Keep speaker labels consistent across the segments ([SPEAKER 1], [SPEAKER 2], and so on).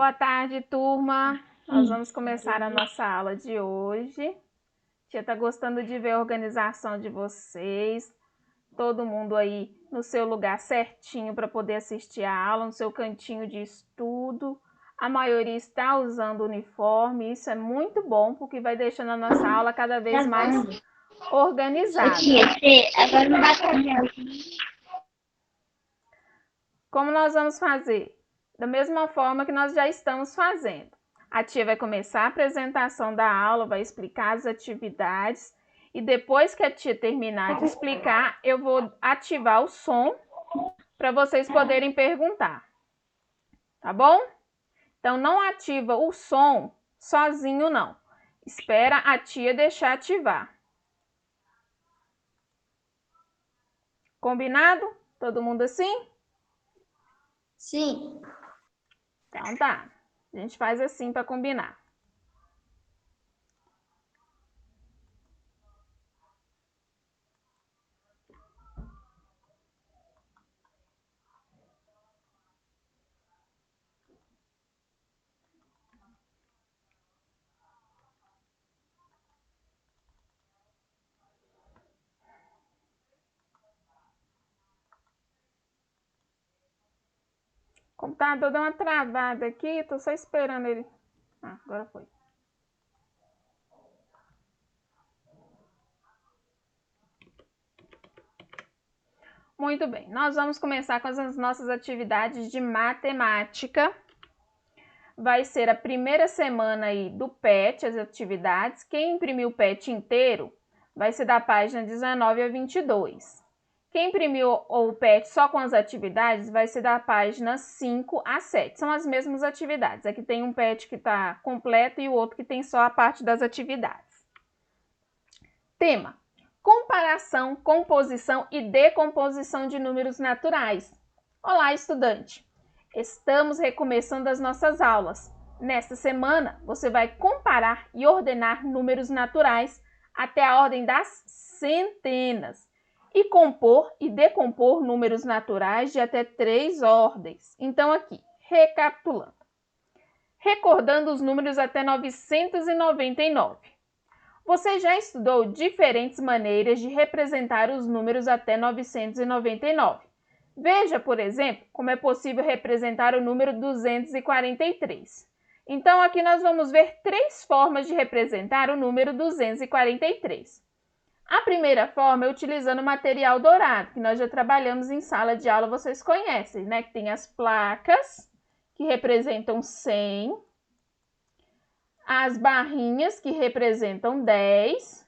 [SPEAKER 1] Boa tarde, turma. Nós vamos começar a nossa aula de hoje. Tia tá gostando de ver a organização de vocês. Todo mundo aí no seu lugar certinho para poder assistir a aula, no seu cantinho de estudo. A maioria está usando uniforme. Isso é muito bom, porque vai deixando a nossa aula cada vez mais organizada.
[SPEAKER 2] Tia, agora não dá pra ver.
[SPEAKER 1] Como nós vamos fazer? Da mesma forma que nós já estamos fazendo. A tia vai começar a apresentação da aula, vai explicar as atividades e depois que a tia terminar de explicar, eu vou ativar o som para vocês poderem perguntar. Tá bom? Então, não ativa o som sozinho, não. Espera a tia deixar ativar. Combinado? Todo mundo assim?
[SPEAKER 2] Sim.
[SPEAKER 1] Então tá. A gente faz assim para combinar. O computador deu uma travada aqui, tô só esperando ele. Ah, agora foi. Muito bem, nós vamos começar com as nossas atividades de matemática. Vai ser a primeira semana aí do PET, as atividades. Quem imprimiu o PET inteiro vai ser da página 19 a 22. Quem imprimiu o PET só com as atividades vai ser da página 5 a 7. São as mesmas atividades. Aqui tem um PET que está completo e o outro que tem só a parte das atividades. Tema: comparação, composição e decomposição de números naturais. Olá, estudante! Estamos recomeçando as nossas aulas. Nesta semana, você vai comparar e ordenar números naturais até a ordem das centenas e compor e decompor números naturais de até 3 ordens. Então, aqui, recapitulando. Recordando os números até 999. Você já estudou diferentes maneiras de representar os números até 999. Veja, por exemplo, como é possível representar o número 243. Então, aqui nós vamos ver 3 formas de representar o número 243. A primeira forma é utilizando o material dourado, que nós já trabalhamos em sala de aula, vocês conhecem, né? Que tem as placas, que representam 100, as barrinhas, que representam 10,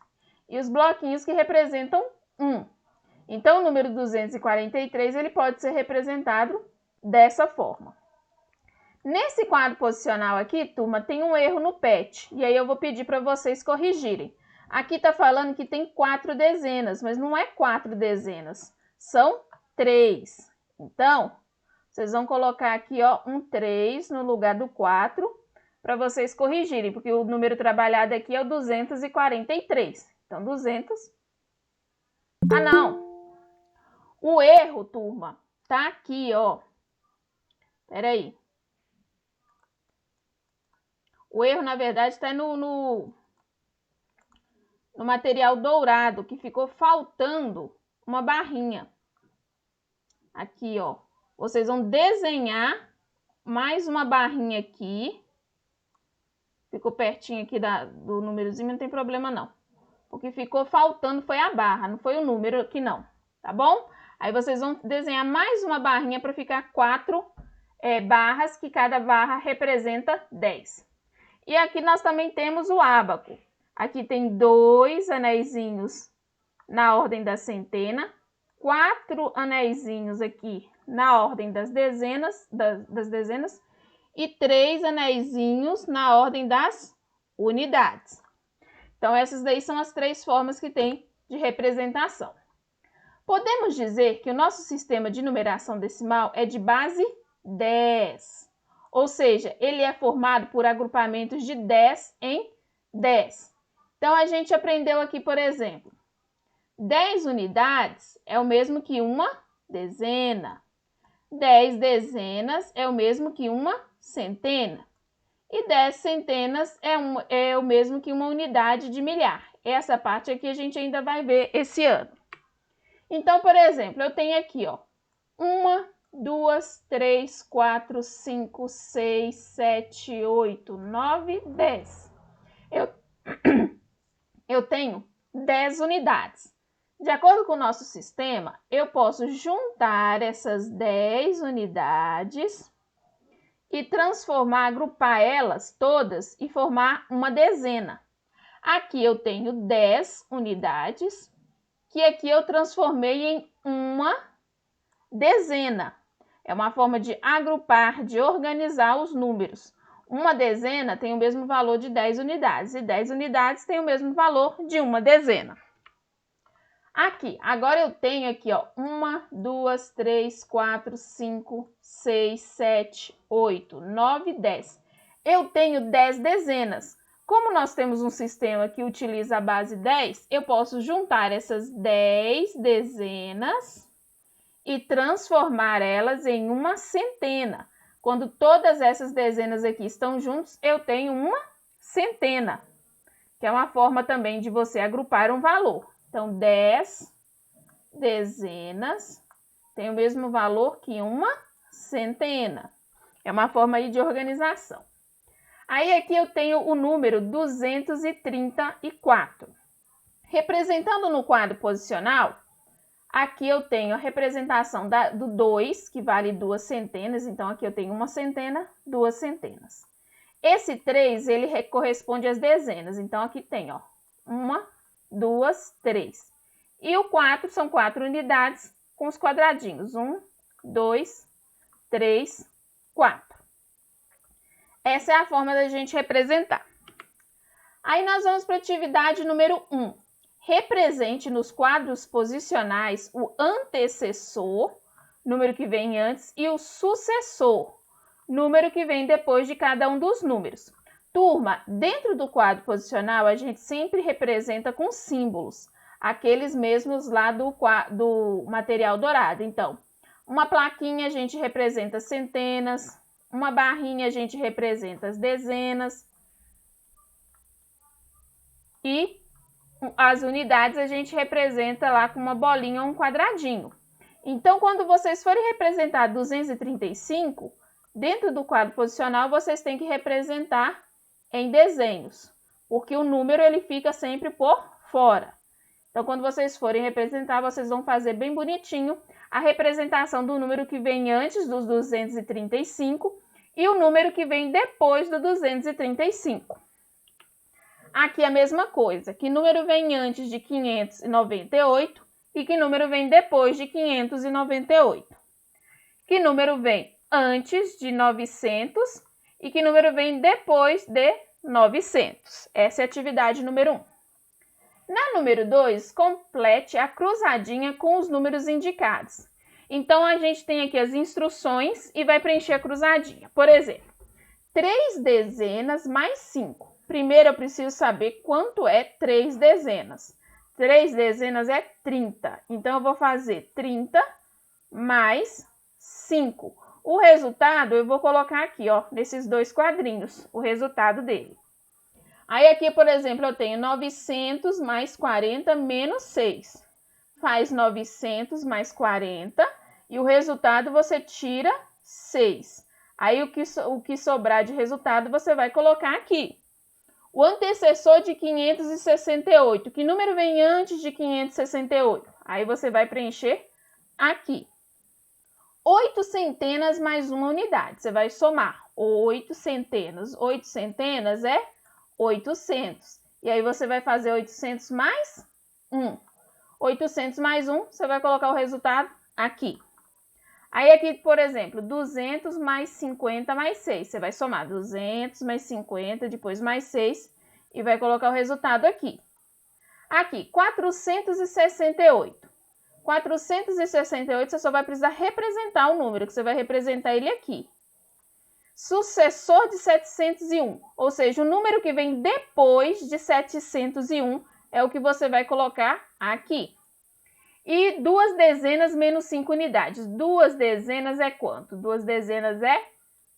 [SPEAKER 1] e os bloquinhos, que representam 1. Então, o número 243 ele pode ser representado dessa forma. Nesse quadro posicional aqui, turma, tem um erro no PET, e aí eu vou pedir para vocês corrigirem. Aqui está falando que tem 4 dezenas, mas não é 4 dezenas, são 3. Então, vocês vão colocar aqui ó, um 3 no lugar do 4, para vocês corrigirem, porque o número trabalhado aqui é o 243. Então, 200. Ah, não! O erro, turma, tá aqui, ó. Peraí. O erro, na verdade, está no material dourado, que ficou faltando uma barrinha. Aqui, ó. Vocês vão desenhar mais uma barrinha aqui. Ficou pertinho aqui do númerozinho, não tem problema não. O que ficou faltando foi a barra, não foi o número aqui não, tá bom? Aí vocês vão desenhar mais uma barrinha para ficar 4 barras, que cada barra representa 10. E aqui nós também temos o ábaco. Aqui tem 2 anéisinhos na ordem da centena, 4 anéisinhos aqui na ordem das dezenas, e 3 anéisinhos na ordem das unidades. Então, essas daí são as 3 formas que tem de representação. Podemos dizer que o nosso sistema de numeração decimal é de base 10, ou seja, ele é formado por agrupamentos de 10 em 10. Então, a gente aprendeu aqui, por exemplo, 10 unidades é o mesmo que uma dezena. 10 dezenas é o mesmo que uma centena. E 10 centenas é o mesmo que uma unidade de milhar. Essa parte aqui a gente ainda vai ver esse ano. Então, por exemplo, eu tenho aqui, ó, 1, 2, 3, 4, 5, 6, 7, 8, 9, 10. Eu tenho 10 unidades. De acordo com o nosso sistema, eu posso juntar essas 10 unidades e transformar, agrupar elas todas e formar uma dezena. Aqui eu tenho 10 unidades, que aqui eu transformei em uma dezena. É uma forma de agrupar, de organizar os números. Uma dezena tem o mesmo valor de 10 unidades, e 10 unidades tem o mesmo valor de uma dezena. Aqui, agora eu tenho aqui, ó, 1, 2, 3, 4, 5, 6, 7, 8, 9, 10. Eu tenho 10 dezenas. Como nós temos um sistema que utiliza a base 10, eu posso juntar essas 10 dezenas e transformar elas em uma centena. Quando todas essas dezenas aqui estão juntas, eu tenho uma centena, que é uma forma também de você agrupar um valor. Então, 10 dezenas tem o mesmo valor que uma centena. É uma forma aí de organização. Aí aqui eu tenho o número 234. Representando no quadro posicional, aqui eu tenho a representação do 2, que vale 2 centenas. Então, aqui eu tenho uma centena, 2 centenas. Esse 3, ele corresponde às dezenas. Então, aqui tem, ó, 1, 2, 3. E o 4 são 4 unidades com os quadradinhos. 1, 2, 3, 4. Essa é a forma da gente representar. Aí nós vamos para a atividade número 1. Represente nos quadros posicionais o antecessor, número que vem antes, e o sucessor, número que vem depois de cada um dos números. Turma, dentro do quadro posicional, a gente sempre representa com símbolos, aqueles mesmos lá do material dourado. Então, uma plaquinha a gente representa centenas, uma barrinha a gente representa as dezenas e as unidades a gente representa lá com uma bolinha ou um quadradinho. Então, quando vocês forem representar 235, dentro do quadro posicional, vocês têm que representar em desenhos, porque o número ele fica sempre por fora. Então, quando vocês forem representar, vocês vão fazer bem bonitinho a representação do número que vem antes dos 235 e o número que vem depois do 235. Aqui a mesma coisa, que número vem antes de 598 e que número vem depois de 598. Que número vem antes de 900 e que número vem depois de 900. Essa é a atividade número 1. Na número 2, complete a cruzadinha com os números indicados. Então, a gente tem aqui as instruções e vai preencher a cruzadinha. Por exemplo, 3 dezenas mais 5. Primeiro, eu preciso saber quanto é 3 dezenas. 3 dezenas é 30. Então, eu vou fazer 30 mais 5. O resultado, eu vou colocar aqui, ó, nesses dois quadrinhos, o resultado dele. Aí, aqui, por exemplo, eu tenho 900 mais 40 menos 6. Faz 900 mais 40 e o resultado você tira 6. Aí, o que sobrar de resultado, você vai colocar aqui. O antecessor de 568, que número vem antes de 568? Aí, você vai preencher aqui. 8 centenas mais uma unidade. Você vai somar 8 centenas. 8 centenas é 800. E aí, você vai fazer 800 mais 1. 800 mais 1, você vai colocar o resultado aqui. Aí, aqui, por exemplo, 200 mais 50 mais 6. Você vai somar 200 mais 50, depois mais 6, e vai colocar o resultado aqui. Aqui, 468. 468, você só vai precisar representar o número, que você vai representar ele aqui. Sucessor de 701, ou seja, o número que vem depois de 701 é o que você vai colocar aqui. E 2 dezenas menos 5 unidades. 2 dezenas é quanto? 2 dezenas é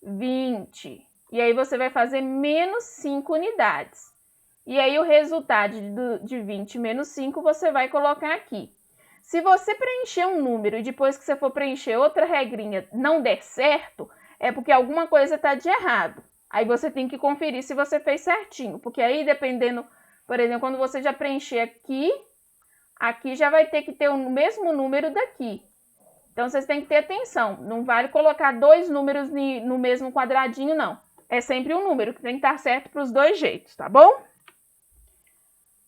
[SPEAKER 1] 20. E aí você vai fazer menos 5 unidades. E aí o resultado de 20 menos 5 você vai colocar aqui. Se você preencher um número e depois que você for preencher outra regrinha não der certo, é porque alguma coisa está de errado. Aí você tem que conferir se você fez certinho. Porque aí dependendo, por exemplo, quando você já preencher aqui, aqui já vai ter que ter o mesmo número daqui. Então, vocês têm que ter atenção. Não vale colocar 2 números no mesmo quadradinho, não. É sempre um número que tem que estar certo para os 2 jeitos, tá bom?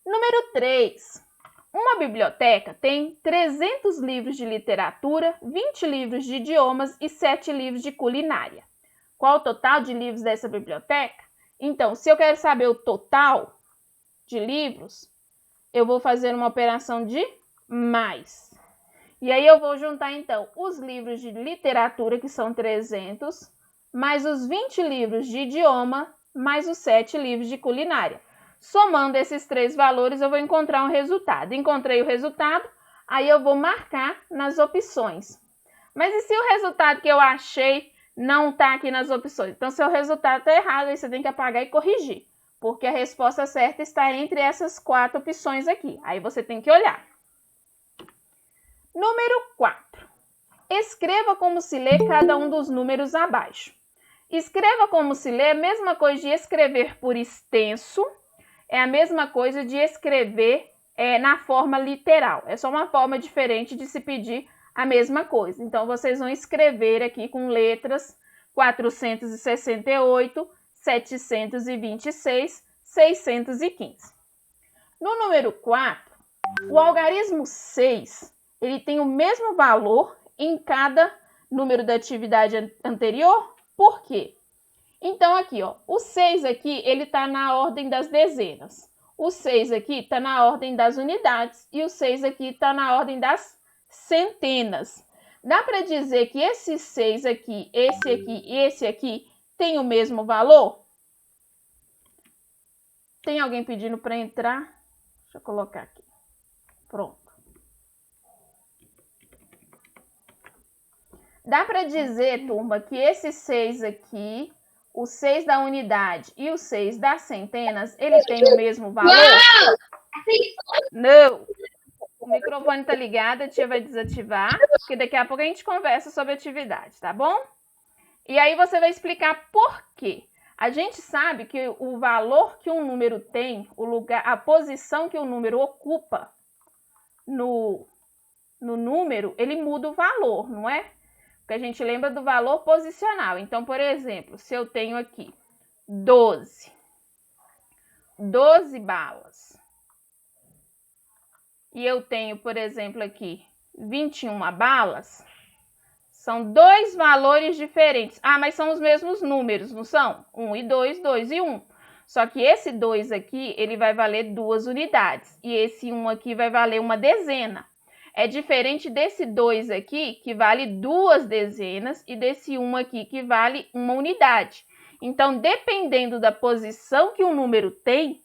[SPEAKER 1] Número 3. Uma biblioteca tem 300 livros de literatura, 20 livros de idiomas e 7 livros de culinária. Qual o total de livros dessa biblioteca? Então, se eu quero saber o total de livros, eu vou fazer uma operação de mais. E aí eu vou juntar, então, os livros de literatura, que são 300, mais os 20 livros de idioma, mais os 7 livros de culinária. Somando esses 3 valores, eu vou encontrar um resultado. Encontrei o resultado, aí eu vou marcar nas opções. Mas e se o resultado que eu achei não está aqui nas opções? Então, se o resultado está errado, aí você tem que apagar e corrigir. Porque a resposta certa está entre essas 4 opções aqui. Aí você tem que olhar. Número 4. Escreva como se lê cada um dos números abaixo. Escreva como se lê é a mesma coisa de escrever por extenso, é a mesma coisa de escrever na forma literal. É só uma forma diferente de se pedir a mesma coisa. Então, vocês vão escrever aqui com letras 468, 726, 615. No número 4, o algarismo 6, ele tem o mesmo valor em cada número da atividade anterior. Por quê? Então, aqui, ó, o 6 aqui, ele está na ordem das dezenas. O 6 aqui está na ordem das unidades e o 6 aqui está na ordem das centenas. Dá para dizer que esse 6 aqui, esse aqui e esse aqui tem o mesmo valor? Tem alguém pedindo para entrar? Deixa eu colocar aqui. Pronto. Dá para dizer, turma, que esse 6 aqui, o 6 da unidade e o 6 das centenas, ele tem o mesmo valor? Não! O microfone tá ligado, a tia vai desativar, porque daqui a pouco a gente conversa sobre atividade, tá bom? E aí você vai explicar por quê. A gente sabe que o valor que um número tem, o lugar, a posição que o número ocupa no número, ele muda o valor, não é? Porque a gente lembra do valor posicional. Então, por exemplo, se eu tenho aqui 12 balas, e eu tenho, por exemplo, aqui 21 balas, são 2 valores diferentes. Ah, mas são os mesmos números, não são? 1 e 2, 2 e 1. Só que esse 2 aqui, ele vai valer 2 unidades. E esse 1 aqui vai valer uma dezena. É diferente desse 2 aqui, que vale 2 dezenas, e desse 1 aqui, que vale 1 unidade. Então, dependendo da posição que o número tem,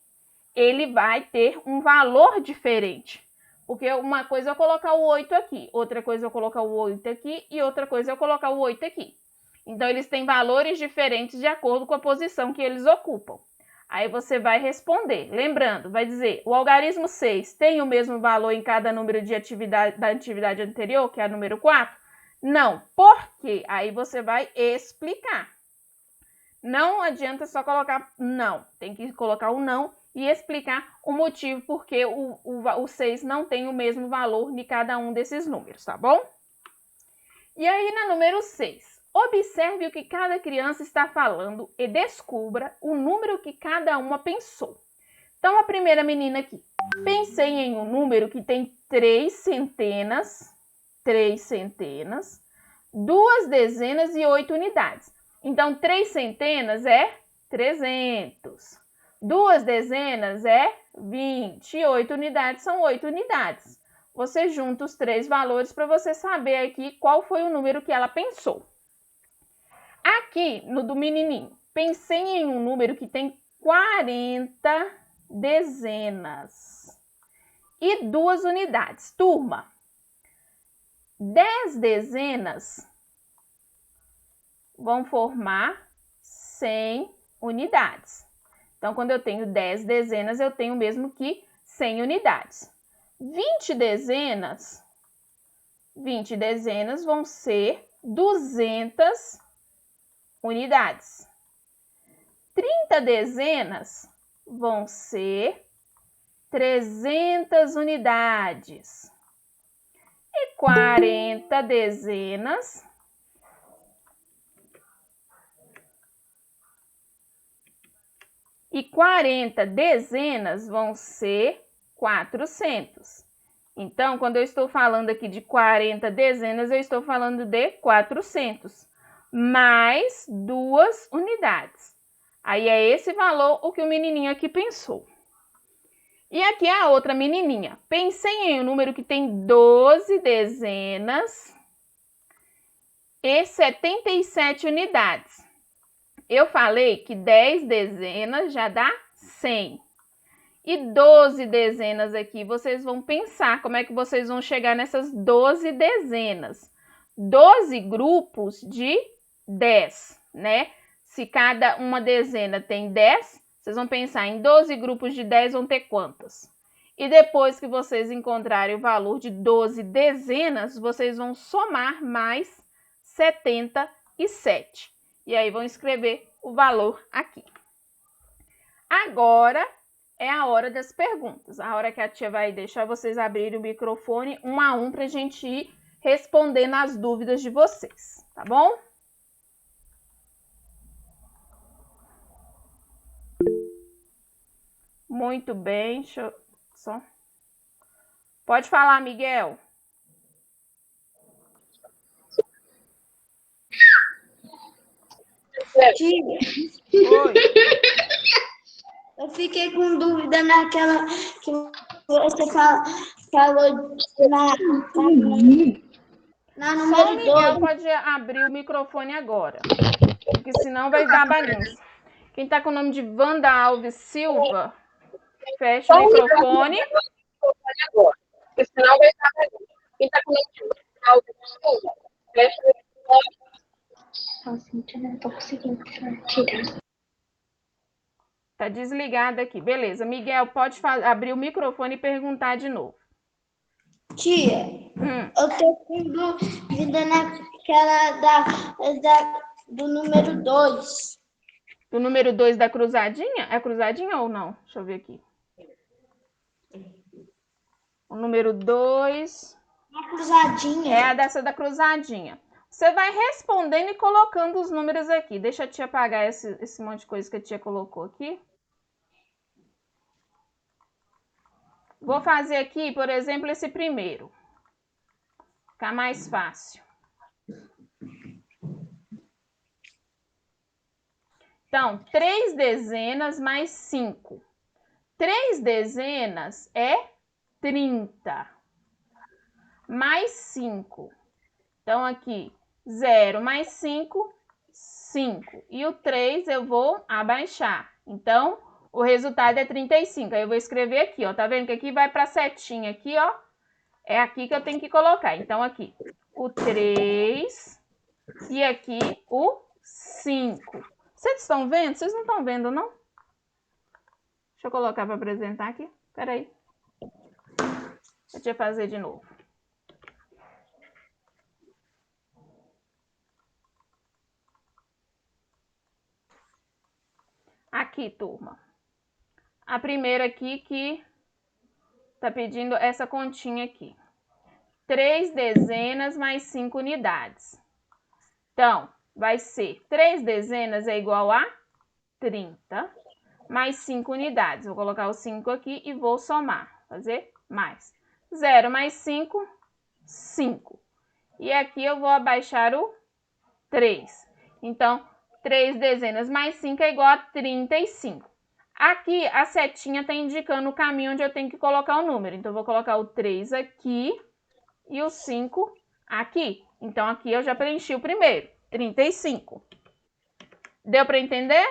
[SPEAKER 1] ele vai ter um valor diferente. Porque uma coisa é eu colocar o 8 aqui, outra coisa é eu colocar o 8 aqui e outra coisa é eu colocar o 8 aqui. Então, eles têm valores diferentes de acordo com a posição que eles ocupam. Aí você vai responder. Lembrando, vai dizer, o algarismo 6 tem o mesmo valor em cada número de atividade da atividade anterior, que é a número 4? Não. Por quê? Aí você vai explicar. Não adianta só colocar não. Tem que colocar o não e explicar o motivo porque o 6 não tem o mesmo valor de cada um desses números, tá bom? E aí, na número 6. Observe o que cada criança está falando e descubra o número que cada uma pensou. Então, a primeira menina aqui. Pensei em um número que tem 3 centenas, 2 dezenas e 8 unidades. Então, 3 centenas é 300. 2 dezenas é 20. E 8 unidades são 8 unidades. Você junta os 3 valores para você saber aqui qual foi o número que ela pensou. Aqui, no do menininho, pensei em um número que tem 40 dezenas e 2 unidades. Turma, 10 dezenas vão formar 100 unidades. Então, quando eu tenho 10 dezenas, eu tenho mesmo que 100 unidades. 20 dezenas vão ser 200 unidades. 30 dezenas vão ser 300 unidades. E 40 dezenas vão ser 400. Então, quando eu estou falando aqui de 40 dezenas, eu estou falando de 400, mais 2 unidades. Aí é esse valor o que o menininho aqui pensou. E aqui é a outra menininha. Pensei em um número que tem 12 dezenas e 77 unidades. Eu falei que 10 dezenas já dá 100. E 12 dezenas aqui, vocês vão pensar como é que vocês vão chegar nessas 12 dezenas. 12 grupos de 10, né? Se cada uma dezena tem 10, vocês vão pensar em 12 grupos de 10 vão ter quantas? E depois que vocês encontrarem o valor de 12 dezenas, vocês vão somar mais 77. E aí vão escrever o valor aqui. Agora é a hora das perguntas. A hora que a tia vai deixar vocês abrirem o microfone um a um para a gente ir respondendo as dúvidas de vocês, tá bom? Muito bem, deixa eu só... Pode falar, Miguel.
[SPEAKER 2] Tia,
[SPEAKER 1] Oi.
[SPEAKER 2] eu fiquei com dúvida naquela que você falou na
[SPEAKER 1] Só o
[SPEAKER 2] número
[SPEAKER 1] Miguel
[SPEAKER 2] 2.
[SPEAKER 1] pode abrir o microfone agora, porque senão vai dar bagunça. Quem tá com o nome de Wanda Alves Silva, fecha o microfone.
[SPEAKER 3] Agora, porque senão vai estar bagunça. Quem tá com o nome de Wanda Alves Silva, fecha o microfone.
[SPEAKER 2] Assim, eu não tô conseguindo tirar.
[SPEAKER 1] Tá desligado aqui. Beleza. Miguel, pode abrir o microfone e perguntar de novo.
[SPEAKER 2] Tia, eu tô com dúvida naquela do número 2.
[SPEAKER 1] Do número 2 da cruzadinha? É cruzadinha ou não? Deixa eu ver aqui. O número 2...
[SPEAKER 2] A cruzadinha.
[SPEAKER 1] É a dessa da cruzadinha. Você vai respondendo e colocando os números aqui. Deixa a tia apagar esse monte de coisa que a tia colocou aqui. Vou fazer aqui, por exemplo, esse primeiro. Ficar mais fácil. Então, 3 dezenas mais 5. 3 dezenas é 30. Mais 5. Então, aqui, 0 mais 5, 5. E o 3 eu vou abaixar. Então, o resultado é 35. Aí eu vou escrever aqui, ó. Tá vendo que aqui vai para a setinha aqui, ó. É aqui que eu tenho que colocar. Então, aqui, o 3 e aqui o 5. Vocês estão vendo? Vocês não estão vendo, não? Deixa eu colocar para apresentar aqui. Espera aí. Deixa eu fazer de novo. Aqui, turma. A primeira aqui que tá pedindo essa continha aqui. 3 dezenas mais 5 unidades. Então, vai ser 3 dezenas é igual a 30 mais 5 unidades. Vou colocar o 5 aqui e vou somar. Fazer mais. 0 mais 5, 5. E aqui eu vou abaixar o 3. Então, 3 dezenas mais 5 é igual a 35. Aqui, a setinha está indicando o caminho onde eu tenho que colocar o número. Então, eu vou colocar o 3 aqui e o 5 aqui. Então, aqui eu já preenchi o primeiro, 35. Deu para entender?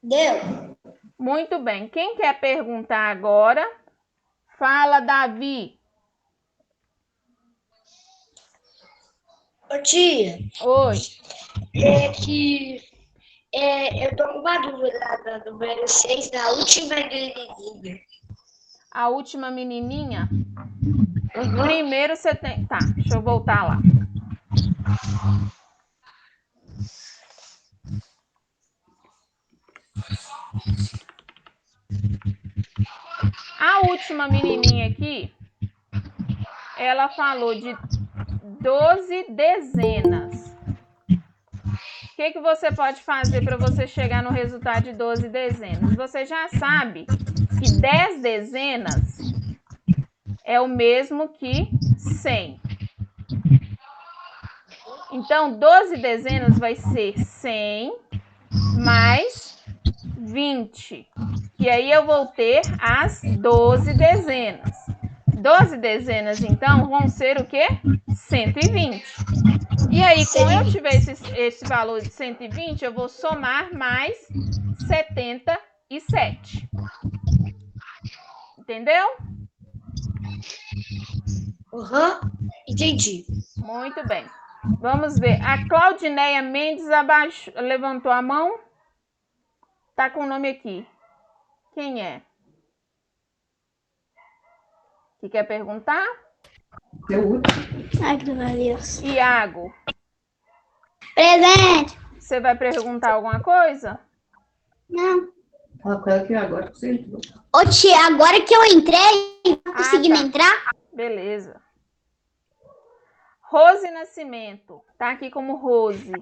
[SPEAKER 2] Deu.
[SPEAKER 1] Muito bem. Quem quer perguntar agora? Fala, Davi.
[SPEAKER 4] Ô, tia,
[SPEAKER 1] Oi.
[SPEAKER 4] é que eu tô com uma dúvida da número 6, da última menininha.
[SPEAKER 1] A última menininha?
[SPEAKER 4] Uhum.
[SPEAKER 1] Primeiro você tem... Tá, deixa eu voltar lá. A última menininha aqui, ela falou de 12 dezenas. O que você pode fazer para você chegar no resultado de 12 dezenas? Você já sabe que 10 dezenas é o mesmo que 100. Então, 12 dezenas vai ser 100 mais 20. Que aí eu vou ter as 12 dezenas. 12 dezenas, então, vão ser o quê? 120. E aí, quando eu tiver esse valor de 120, eu vou somar mais 77. Entendeu?
[SPEAKER 4] Entendi.
[SPEAKER 1] Muito bem. Vamos ver. A Claudineia Mendes levantou a mão. Tá com o nome aqui. Quem é? Que quer perguntar?
[SPEAKER 2] Agronarias.
[SPEAKER 1] Iago.
[SPEAKER 2] Presente.
[SPEAKER 1] Você vai perguntar alguma coisa?
[SPEAKER 2] Não.
[SPEAKER 5] Fala com ela que agora você entrou.
[SPEAKER 2] Ô, tia, agora que eu entrei, tá conseguindo
[SPEAKER 1] tá.
[SPEAKER 2] entrar?
[SPEAKER 1] Beleza. Rose Nascimento. Tá aqui como Rose.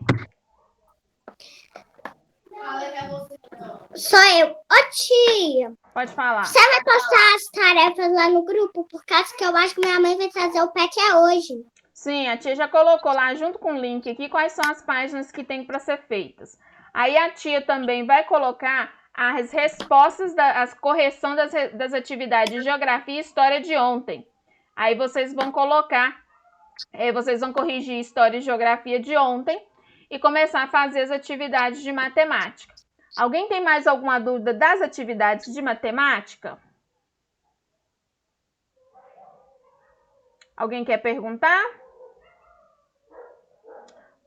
[SPEAKER 2] Sou eu. Ô, tia,
[SPEAKER 1] Pode falar.
[SPEAKER 2] você vai postar as tarefas lá no grupo? Por causa que eu acho que minha mãe vai trazer o pet hoje.
[SPEAKER 1] Sim, a tia já colocou lá junto com o link aqui quais são as páginas que tem para ser feitas. Aí a tia também vai colocar as respostas, as correção das atividades de geografia e história de ontem. Aí vocês vão colocar, vocês vão corrigir história e geografia de ontem e começar a fazer as atividades de matemática. Alguém tem mais alguma dúvida das atividades de matemática? Alguém quer perguntar?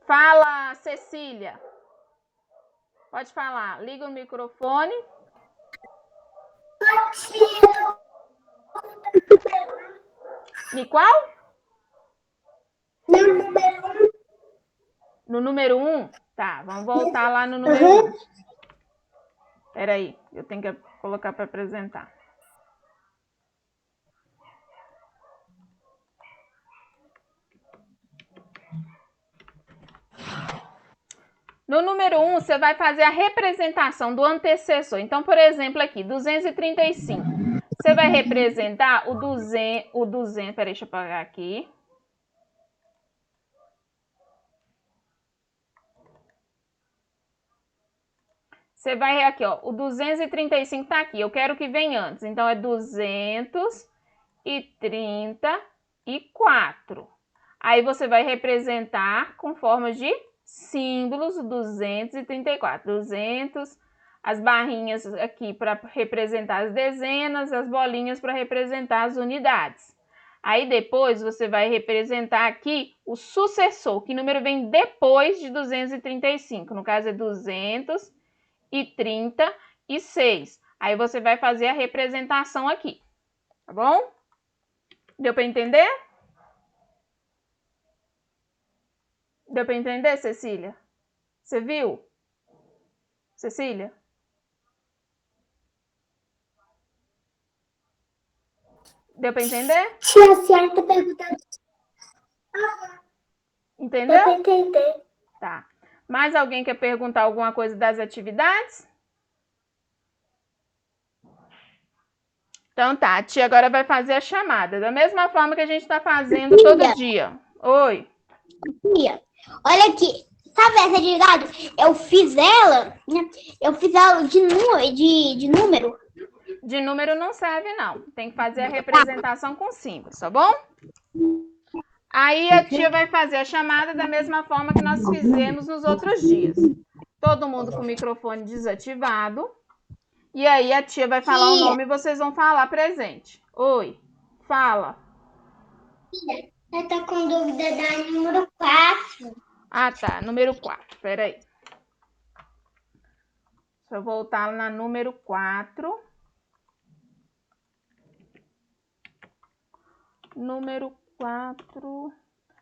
[SPEAKER 1] Fala, Cecília. Pode falar. Liga o microfone. E qual? No número 1? Tá, vamos voltar lá no número 1. Espera aí, eu tenho que colocar para apresentar. No número 1, você vai fazer a representação do antecessor. Então, por exemplo, aqui, 235. Você vai representar o 200, peraí, deixa eu apagar aqui. Você vai aqui, ó, o 235 tá aqui, eu quero que venha antes. Então, é 234. Aí, você vai representar com forma de símbolos o 234. 200, as barrinhas aqui para representar as dezenas, as bolinhas para representar as unidades. Aí, depois, você vai representar aqui o sucessor, que número vem depois de 235. No caso, é 236. Aí você vai fazer a representação aqui, tá bom? Deu para entender? Deu para entender, Cecília? Você viu? Cecília? Deu para entender?
[SPEAKER 2] Tia, a senhora tá perguntando.
[SPEAKER 1] Entendeu?
[SPEAKER 2] Deu pra entender.
[SPEAKER 1] Tá. Mais alguém quer perguntar alguma coisa das atividades? Então tá, a tia agora vai fazer a chamada, da mesma forma que a gente tá fazendo todo dia. Oi.
[SPEAKER 2] Tia, olha aqui. Sabe essa atividade? Eu fiz ela, né? Eu fiz ela de número.
[SPEAKER 1] De número não serve, não. Tem que fazer a representação com símbolos, tá bom? Aí a tia vai fazer a chamada da mesma forma que nós fizemos nos outros dias. Todo mundo com o microfone desativado. E aí a tia vai falar o nome e vocês vão falar presente. Oi, fala.
[SPEAKER 2] Eu tô com dúvida da número 4.
[SPEAKER 1] Ah, tá. Número 4. Peraí. Deixa eu voltar na número 4. Número 4.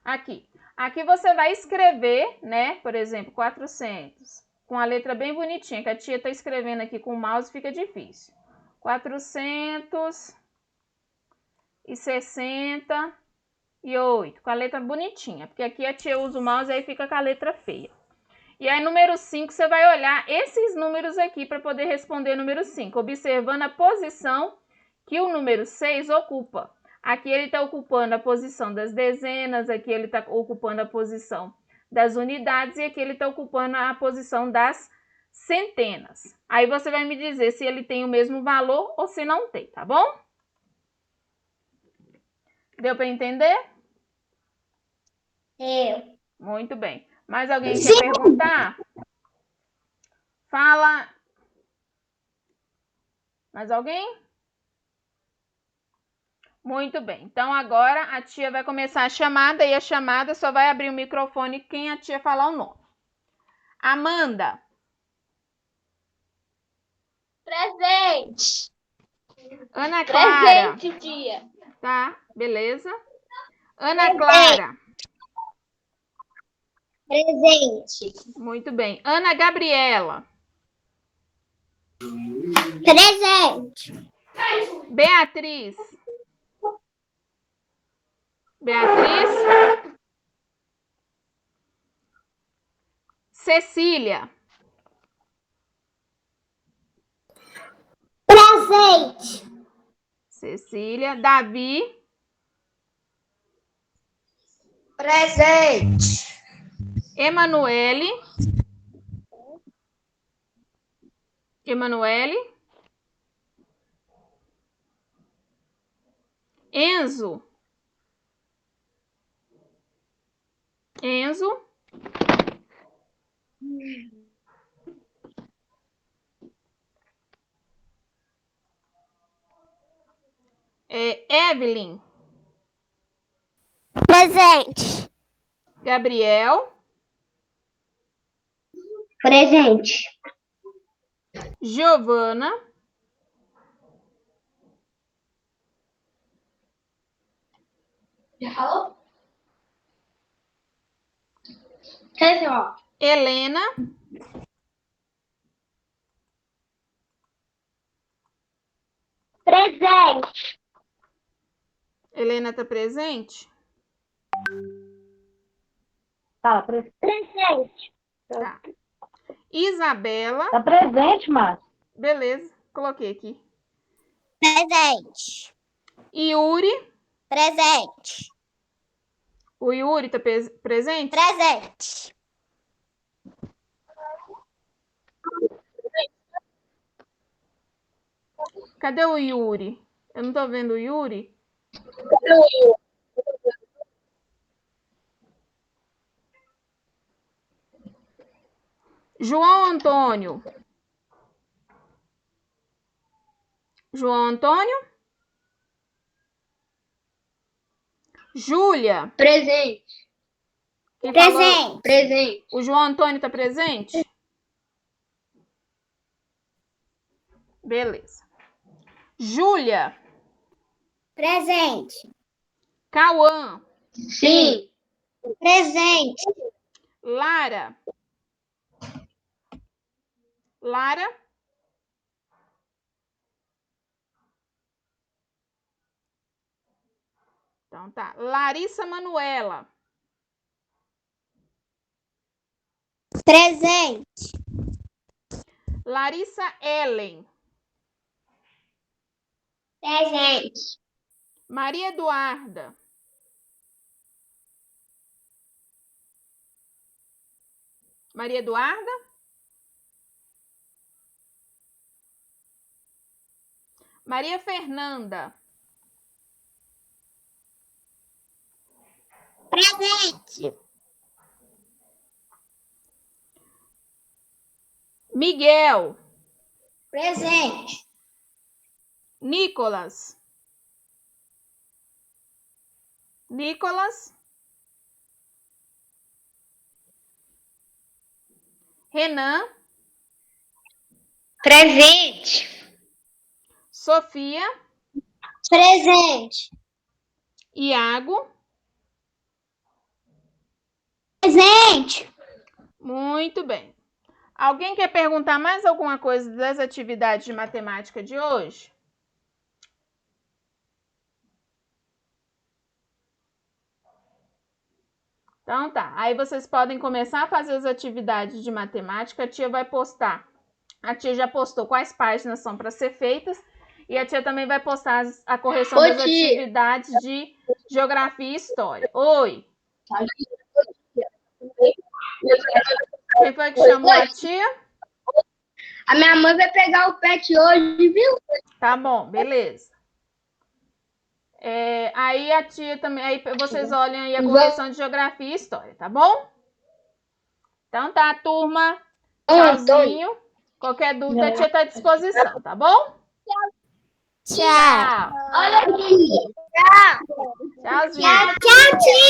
[SPEAKER 1] Aqui. Aqui você vai escrever, né? Por exemplo, 400. Com a letra bem bonitinha, que a tia tá escrevendo aqui com o mouse, fica difícil. 468. Com a letra bonitinha. Porque aqui a tia usa o mouse e aí fica com a letra feia. E aí, número 5, você vai olhar esses números aqui para poder responder o número 5, observando a posição que o número 6 ocupa. Aqui ele está ocupando a posição das dezenas, aqui ele está ocupando a posição das unidades e aqui ele está ocupando a posição das centenas. Aí você vai me dizer se ele tem o mesmo valor ou se não tem, tá bom? Deu para entender?
[SPEAKER 2] Eu.
[SPEAKER 1] Muito bem. Mais alguém quer perguntar? Fala. Mais alguém? Muito bem. Então, agora a tia vai começar a chamada e a chamada só vai abrir o microfone quem a tia falar o nome. Amanda.
[SPEAKER 2] Presente.
[SPEAKER 1] Ana Clara.
[SPEAKER 2] Presente, tia.
[SPEAKER 1] Tá, beleza. Ana Clara.
[SPEAKER 2] Presente.
[SPEAKER 1] Muito bem. Ana Gabriela.
[SPEAKER 2] Presente.
[SPEAKER 1] Beatriz. Beatriz. Cecília.
[SPEAKER 2] Presente.
[SPEAKER 1] Cecília. Davi.
[SPEAKER 4] Presente.
[SPEAKER 1] Emanuele. Enzo. Evelyn.
[SPEAKER 2] Presente.
[SPEAKER 1] Gabriel.
[SPEAKER 2] Presente.
[SPEAKER 1] Giovana.
[SPEAKER 4] Já falou?
[SPEAKER 1] Helena.
[SPEAKER 2] Presente.
[SPEAKER 1] Helena tá presente?
[SPEAKER 2] Tá, presente.
[SPEAKER 1] Tá. Isabela.
[SPEAKER 5] Tá presente, Márcio.
[SPEAKER 1] Beleza, coloquei aqui.
[SPEAKER 2] Presente.
[SPEAKER 1] Yuri.
[SPEAKER 2] Presente.
[SPEAKER 1] O Yuri tá presente?
[SPEAKER 2] Presente.
[SPEAKER 1] Cadê o Yuri? Eu não tô vendo o Yuri. João Antônio. Júlia.
[SPEAKER 4] Presente.
[SPEAKER 1] Quem falou?
[SPEAKER 2] Presente.
[SPEAKER 4] Presente.
[SPEAKER 1] O João Antônio tá presente? Beleza. Júlia.
[SPEAKER 2] Presente.
[SPEAKER 1] Cauã.
[SPEAKER 4] Sim.
[SPEAKER 2] Presente.
[SPEAKER 1] Lara. Então tá. Larissa Manuela.
[SPEAKER 2] Presente.
[SPEAKER 1] Larissa Ellen.
[SPEAKER 2] Presente.
[SPEAKER 1] Maria Eduarda. Maria Fernanda.
[SPEAKER 2] Presente.
[SPEAKER 1] Miguel.
[SPEAKER 2] Presente.
[SPEAKER 1] Nicolas. Nicolas. Renan.
[SPEAKER 4] Presente.
[SPEAKER 1] Sofia.
[SPEAKER 2] Presente.
[SPEAKER 1] Iago.
[SPEAKER 2] Presente.
[SPEAKER 1] Muito bem. Alguém quer perguntar mais alguma coisa das atividades de matemática de hoje? Então tá. Aí vocês podem começar a fazer as atividades de matemática. A tia vai postar. A tia já postou quais páginas são para ser feitas. E a tia também vai postar a correção das atividades de geografia e história. Oi. Quem foi que chamou a tia?
[SPEAKER 4] A minha mãe vai pegar o pet hoje, viu?
[SPEAKER 1] Tá bom, beleza. Aí a tia também, aí vocês olham aí a correção de geografia e história, tá bom? Então tá, turma. Tchauzinho. Qualquer dúvida, a tia tá à disposição, tá bom?
[SPEAKER 2] Tchau.
[SPEAKER 1] Olha aqui. Tchauzinho.
[SPEAKER 2] Tchau, tia.